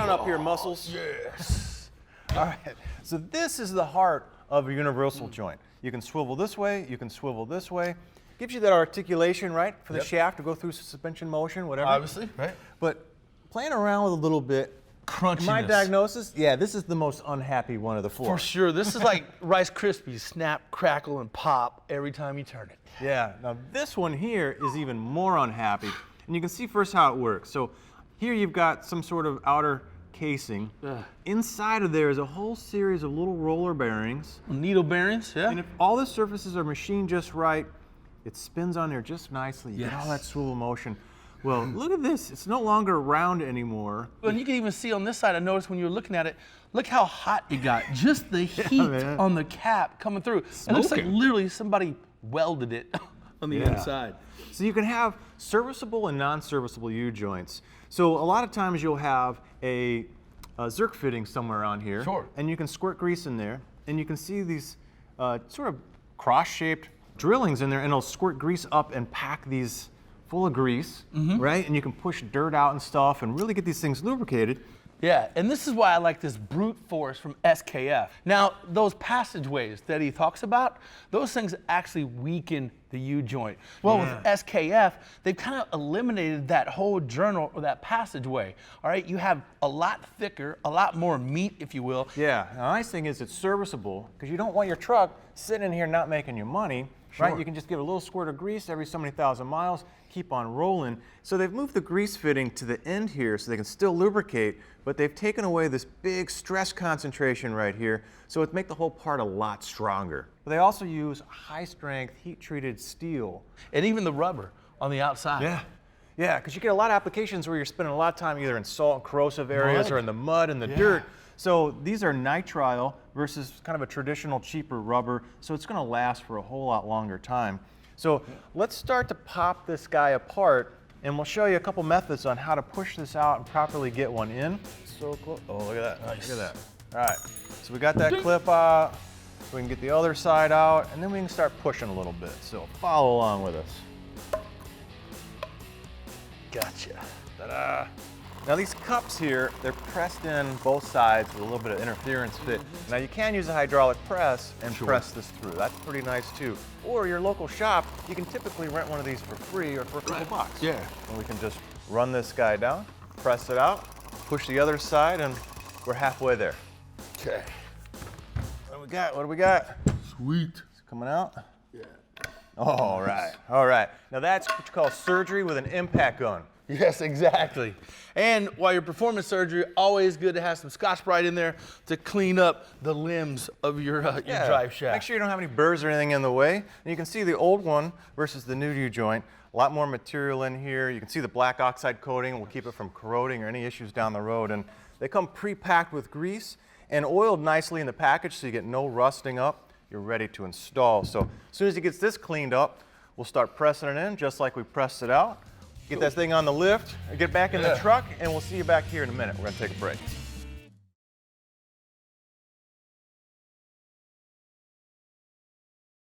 on up here, muscles. Yes. All right, so this is the heart of a universal joint. You can swivel this way, you can swivel this way. Gives you that articulation, right, for the shaft to go through suspension motion, whatever. Obviously, right? But playing around with a little bit, Crunchiness. my diagnosis, yeah, this is the most unhappy one of the four. For sure. This is like Rice Krispies, snap, crackle, and pop every time you turn it. Yeah, now this one here is even more unhappy. And you can see first how it works. So here you've got some sort of outer casing. Inside of there is a whole series of little roller bearings. Needle bearings, yeah. And if all the surfaces are machined just right, it spins on there just nicely. You get all that swivel motion. Well, look at this. It's no longer round anymore. And you can even see on this side, I noticed when you were looking at it, look how hot it got. Just the heat on the cap coming through. It looks like literally somebody welded it on the inside. So you can have serviceable and non-serviceable U-joints. So a lot of times you'll have a Zerk fitting somewhere on here. Sure. And you can squirt grease in there. And you can see these sort of cross-shaped drillings in there, and it'll squirt grease up and pack these full of grease, right? And you can push dirt out and stuff and really get these things lubricated. Yeah, and this is why I like this brute force from SKF. Now, those passageways that he talks about, those things actually weaken the U-joint. Well, with SKF, they've kind of eliminated that whole journal or that passageway. All right, you have a lot thicker, a lot more meat, if you will. Yeah, the nice thing is it's serviceable because you don't want your truck sitting in here not making you money. Right? You can just give a little squirt of grease every so many thousand miles, keep on rolling. So they've moved the grease fitting to the end here so they can still lubricate, but they've taken away this big stress concentration right here, so it make the whole part a lot stronger. But they also use high-strength, heat-treated steel. And even the rubber on the outside. Yeah, because you get a lot of applications where you're spending a lot of time either in salt and corrosive areas or in the mud and the dirt. So these are nitrile versus kind of a traditional cheaper rubber, so it's going to last for a whole lot longer time. So let's start to pop this guy apart, and we'll show you a couple methods on how to push this out and properly get one in. So close. Oh, look at that. Nice. Look at that. All right, so we got that clip out, so we can get the other side out, and then we can start pushing a little bit. So follow along with us. Gotcha. Ta-da. Now these cups here, they're pressed in both sides with a little bit of interference fit. Now you can use a hydraulic press and press this through. That's pretty nice too. Or your local shop, you can typically rent one of these for free or for a couple bucks. Yeah. And we can just run this guy down, press it out, push the other side, and we're halfway there. Okay. What do we got? What do we got? Sweet. It's coming out? Yeah. All right, all right. Now that's what you call surgery with an impact gun. Yes, exactly. And while you're performing surgery, always good to have some Scotch-Brite in there to clean up the limbs of your drive shaft. Make sure you don't have any burrs or anything in the way. And you can see the old one versus the new U-joint. A lot more material in here. You can see the black oxide coating will keep it from corroding or any issues down the road. And they come pre-packed with grease and oiled nicely in the package so you get no rusting up. You're ready to install. So as soon as he gets this cleaned up, we'll start pressing it in just like we pressed it out. Get that thing on the lift, get back in the truck, and we'll see you back here in a minute. We're going to take a break.